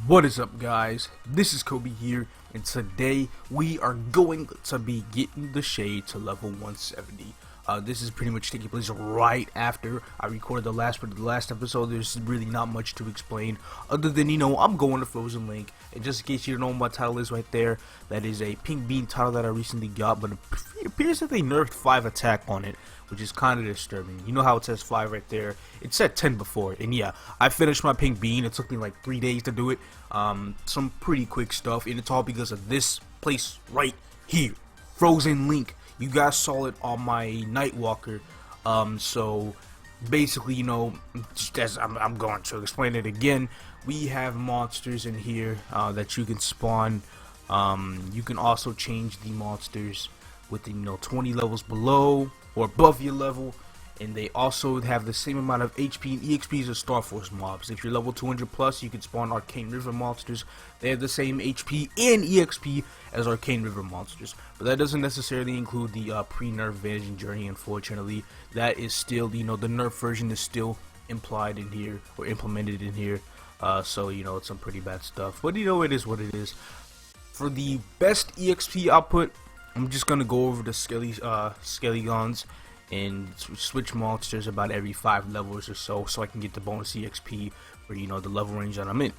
What is up, guys? This is Kobe here, and today we are going to be getting the shade to level 170. This is pretty much taking place right after I recorded the last episode. There's really not much to explain other than, I'm going to Frozen Link. And just in case you don't know what my title is right there, that is a pink bean title that I recently got, but it appears that they nerfed 5 attack on it, which is kind of disturbing. You know how it says 5 right there? It said 10 before, and yeah, I finished my pink bean. It took me like 3 days to do it. Some pretty quick stuff, and it's all because of this place right here, Frozen Link. You guys saw it on my Nightwalker. So basically, just as I'm going to explain it again, we have monsters in here that you can spawn. You can also change the monsters within 20 levels below or above your level, and they also have the same amount of HP and EXP as Star Force mobs. If you're level 200 plus, you can spawn Arcane River monsters. They have the same HP and EXP as Arcane River monsters, but that doesn't necessarily include the pre-nerf Vanishing Journey. Unfortunately, that is still, the nerf version is still implied in here or implemented in here. So it's some pretty bad stuff, but it is what it is. For the best EXP output, I'm just gonna go over the Skelligons and switch monsters about every 5 levels or so I can get the bonus EXP for the level range that I'm in.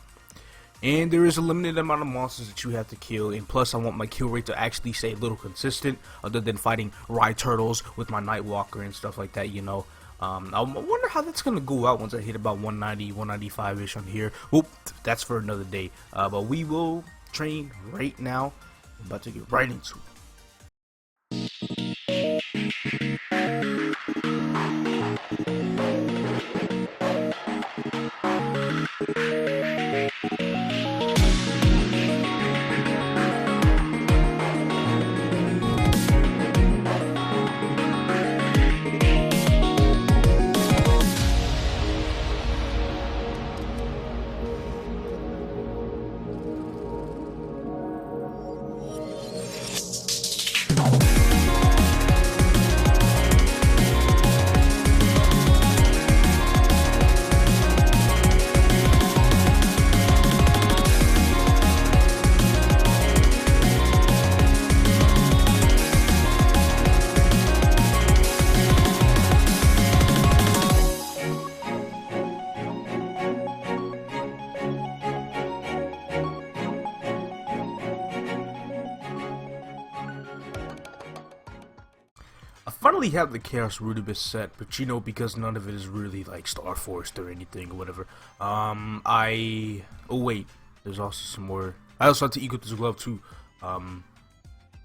And there is a limited amount of monsters that you have to kill, and plus I want my kill rate to actually stay a little consistent, other than fighting Rye Turtles with my Nightwalker and stuff like that. I wonder how that's gonna go out once I hit about 190, 195 ish on here. Well, that's for another day. But we will train right now. I'm about to get right into it. I finally have the Chaos Rudibus set, but because none of it is really like Star Forced or anything or whatever. Oh wait, there's also some more. I also have to equip this glove too. How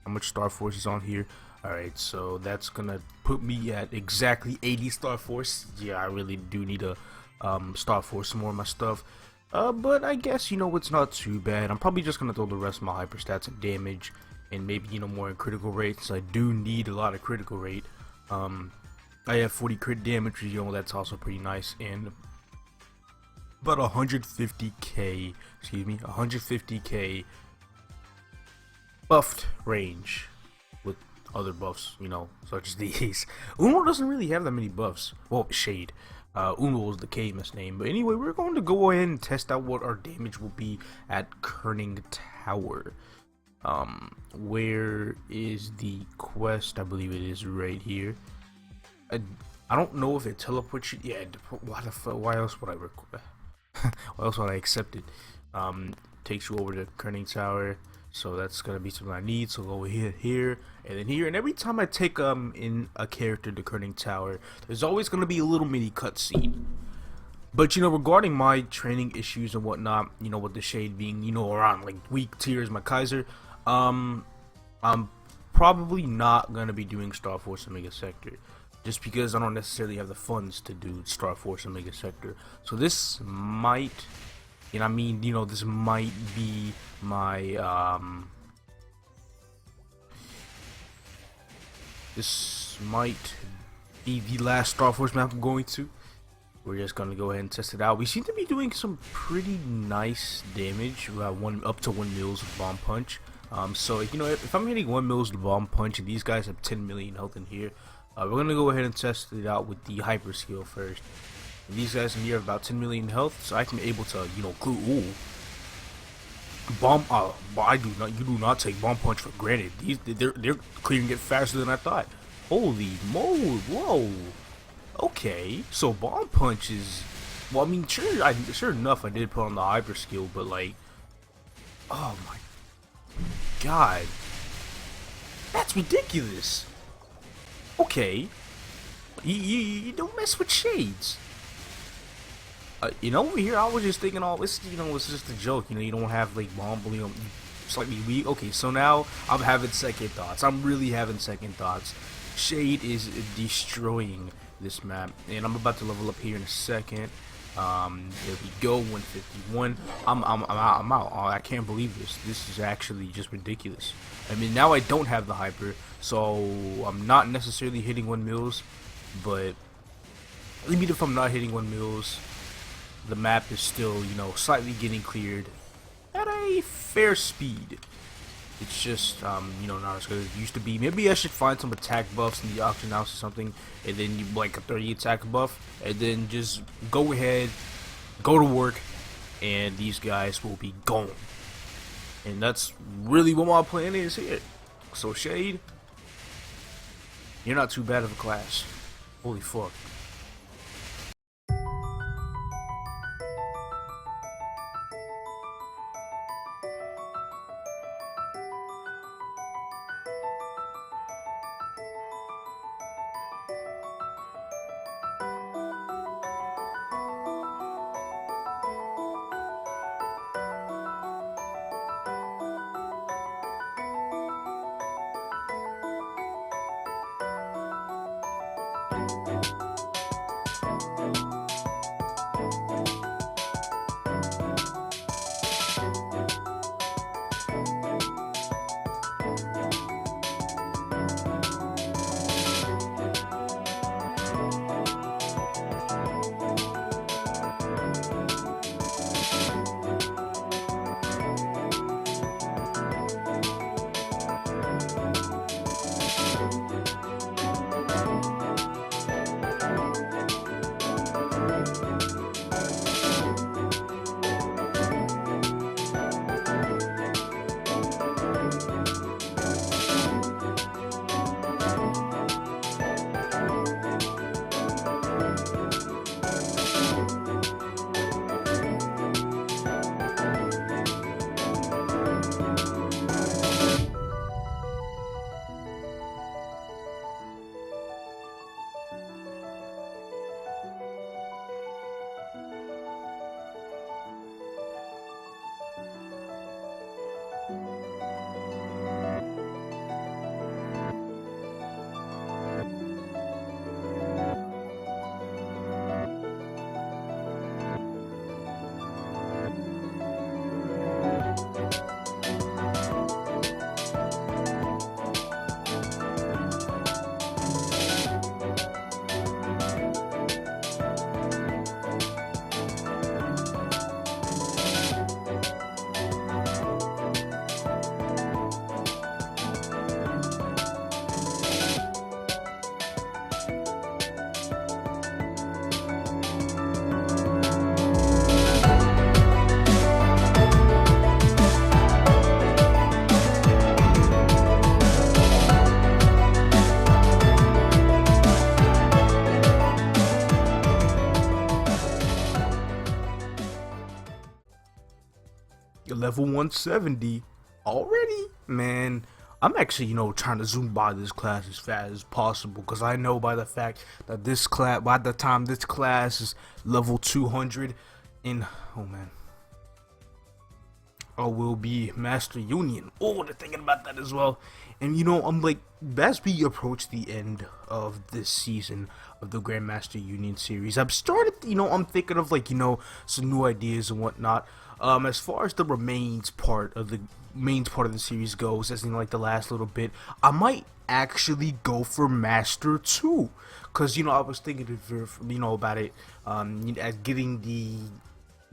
much Star Force is on here? Alright, so that's gonna put me at exactly 80 Star Force. Yeah, I really do need to Star Force some more of my stuff. But I guess it's not too bad. I'm probably just gonna throw the rest of my hyper stats and damage, and maybe more in critical rates. I do need a lot of critical rate. I have 40 crit damage, that's also pretty nice, and about 150k, 150k buffed range with other buffs, such as these. Uno doesn't really have that many buffs. Well, Shade. Uno is the K-Miss name. But anyway, we're going to go ahead and test out what our damage will be at Kerning Tower. Where is the quest? I believe it is right here. I don't know if it teleports you. Yeah, why else would I why else would I accept it? Takes you over to Kerning Tower, so that's gonna be something I need. So go here, and then here, and every time I take in a character to Kerning Tower, there's always gonna be a little mini cutscene. But regarding my training issues and whatnot, with the shade being around like weak tiers, my Kaiser, I'm probably not gonna be doing Star Force Omega Sector, just because I don't necessarily have the funds to do Star Force Omega Sector. So this might, this might be my this might be the last Star Force map I'm going to. We're just gonna go ahead and test it out. We seem to be doing some pretty nice damage, up to 1 mils of bomb punch. So if I'm hitting 1 mils of bomb punch and these guys have 10 million health in here, we're gonna go ahead and test it out with the hyper skill first. And these guys in here have about 10 million health, so I can be able to, glue. Ooh, Bomb. I do not. You do not take bomb punch for granted. They're clearing it faster than I thought. Holy moly! Whoa. Okay. So bomb punch is. Well, I mean, sure enough, I did put on the hyper skill, but like, oh my god, that's ridiculous. Okay. You don't mess with shades. Over here, I was just thinking all this, it's just a joke. You don't have like bomb, slightly weak. Okay, so now I'm having second thoughts. I'm really having second thoughts. Shade is destroying this map, and I'm about to level up here in a second. There we go, 151. I'm out. Oh, I can't believe this. This is actually just ridiculous. I mean, now I don't have the hyper, so I'm not necessarily hitting 1 mils, but even if I'm not hitting 1 mils, the map is still, slightly getting cleared at a fair speed. It's just, not as good as it used to be. Maybe I should find some attack buffs in the auction house or something, and then like a 30 attack buff, and then just go ahead, go to work, and these guys will be gone. And that's really what my plan is here. So Shade, you're not too bad of a class. Holy fuck. Level 170 already, man. I'm actually, trying to zoom by this class as fast as possible, because I know by the fact that this class, by the time this class is level 200 in, oh man, I will be Master Union. Oh, they're thinking about that as well. And I'm like, as we approach the end of this season of the Grandmaster Union series, I've started, I'm thinking of like, some new ideas and whatnot. As far as the main part of the series goes, as in like the last little bit, I might actually go for Master 2, because I was thinking about it, at getting the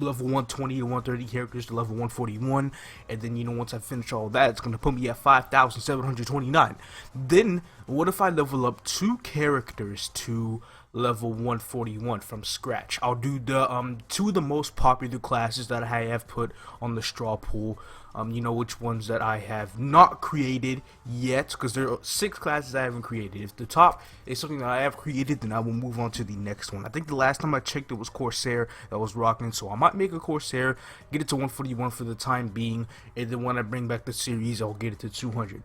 level 120 to 130 characters to level 141, and then once I finish all that, it's gonna put me at 5,729. Then what if I level up 2 characters to level 141 from scratch. I'll do the two of the most popular classes that I have put on the straw pool. You know which ones that I have not created yet, because there are 6 classes I haven't created. If the top is something that I have created, then I will move on to the next one. I think the last time I checked, it was Corsair that was rocking, so I might make a Corsair, get it to 141 for the time being, and then when I bring back the series, I'll get it to 200.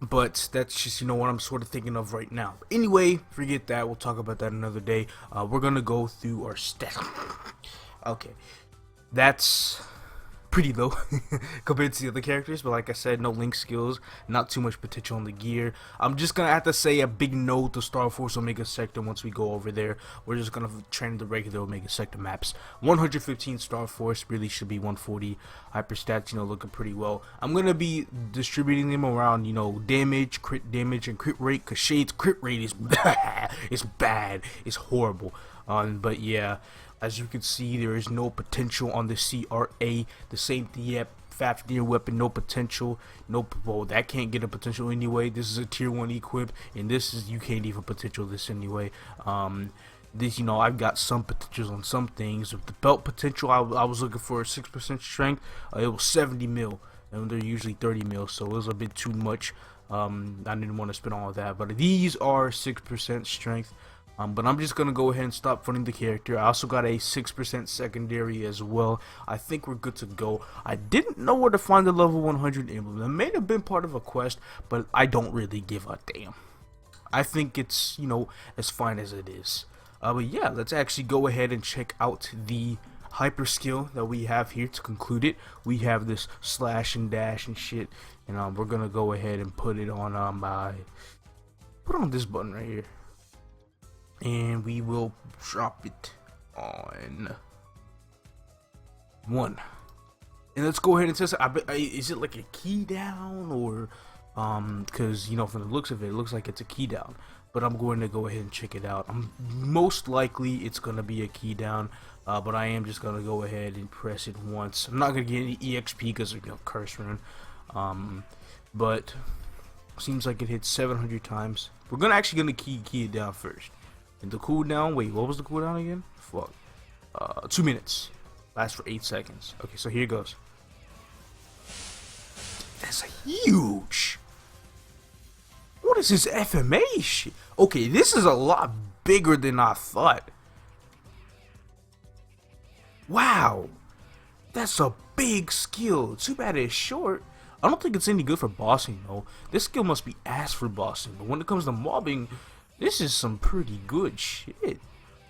But that's just, you know, what I'm sort of thinking of right now. But anyway, forget that. We'll talk about that another day. We're going to go through our stats. Okay. That's pretty low compared to the other characters, but like I said, no link skills, not too much potential on the gear. I'm just gonna have to say a big no to Star Force Omega Sector. Once we go over there, we're just gonna train the regular Omega Sector maps. 115 Star Force, really should be 140 hyperstats, you know, looking pretty well. I'm gonna be distributing them around, you know, damage, and crit rate, because Shade's crit rate is it's bad, it's horrible. But yeah, as you can see, there is no potential on the CRA. The same thing, Fafnir weapon, no potential. Nope, well, that can't get a potential anyway. This is a tier 1 equip, and this is, you can't even potential this anyway. This, you know, I've got some potentials on some things. With the belt potential, I was looking for a 6% strength. It was 70 mil, and they're usually 30 mil, so it was a bit too much. I didn't want to spend all of that, but these are 6% strength. But I'm just going to go ahead and stop funding the character. I also got a 6% secondary as well. I think we're good to go. I didn't know where to find the level 100 emblem. That may have been part of a quest, but I don't really give a damn. I think it's, you know, as fine as it is. But yeah, let's actually go ahead and check out the hyper skill that we have here to conclude it. We have this slash and dash and shit. And we're going to go ahead and put it on put on this button right here. And we will drop it on 1. And let's go ahead and test it. Is it like a key down, or because, you know, from the looks of it, it looks like it's a key down. But I'm going to go ahead and check it out. Most likely it's going to be a key down, but I am just going to go ahead and press it once. I'm not going to get any EXP because of, you know, curse run. But seems like it hits 700 times. We're actually going to key it down first. And the cooldown, wait, what was the cooldown again? Fuck. 2 minutes. Lasts for 8 seconds. Okay, so here goes. That's huge. What is this FMA shit? Okay, this is a lot bigger than I thought. Wow. That's a big skill. Too bad it's short. I don't think it's any good for bossing though. This skill must be ass for bossing. But when it comes to mobbing, this is some pretty good shit.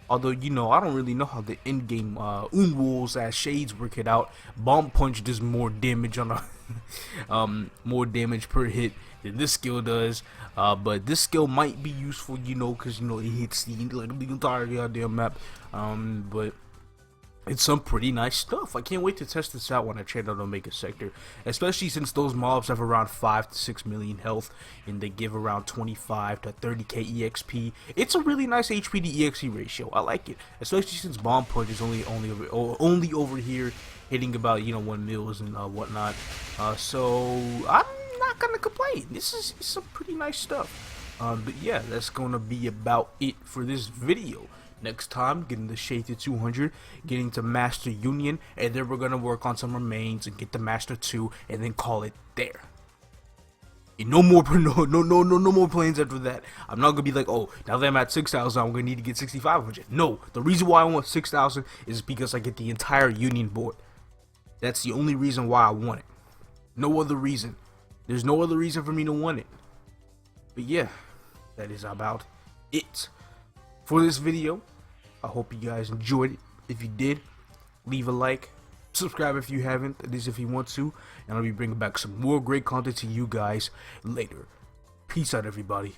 Although, you know, I don't really know how the in-game rules as Shades work it out. Bomb Punch does more damage on a more damage per hit than this skill does. But this skill might be useful, you know, because, you know, it hits the entire goddamn map. But it's some pretty nice stuff. I can't wait to test this out when I train out Omega Sector, especially since those mobs have around 5 to 6 million health and they give around 25 to 30k EXP. It's a really nice HP to EXP ratio. I like it, especially since Bomb Punch is only over here hitting about, you know, 1 mils and whatnot. So I'm not gonna complain. This is some pretty nice stuff. But yeah, that's gonna be about it for this video. Next time, getting the Shade to 200, getting to Master Union, and then we're gonna work on some remains and get the Master 2, and then call it there. And no more planes after that. I'm not gonna be like, oh, now that I'm at 6,000, I'm gonna need to get 6,500. No, the reason why I want 6,000 is because I get the entire Union board. That's the only reason why I want it. No other reason. There's no other reason for me to want it. But yeah, that is about it for this video. I hope you guys enjoyed it. If you did, leave a like, subscribe if you haven't, at least if you want to, and I'll be bringing back some more great content to you guys later. Peace out, everybody.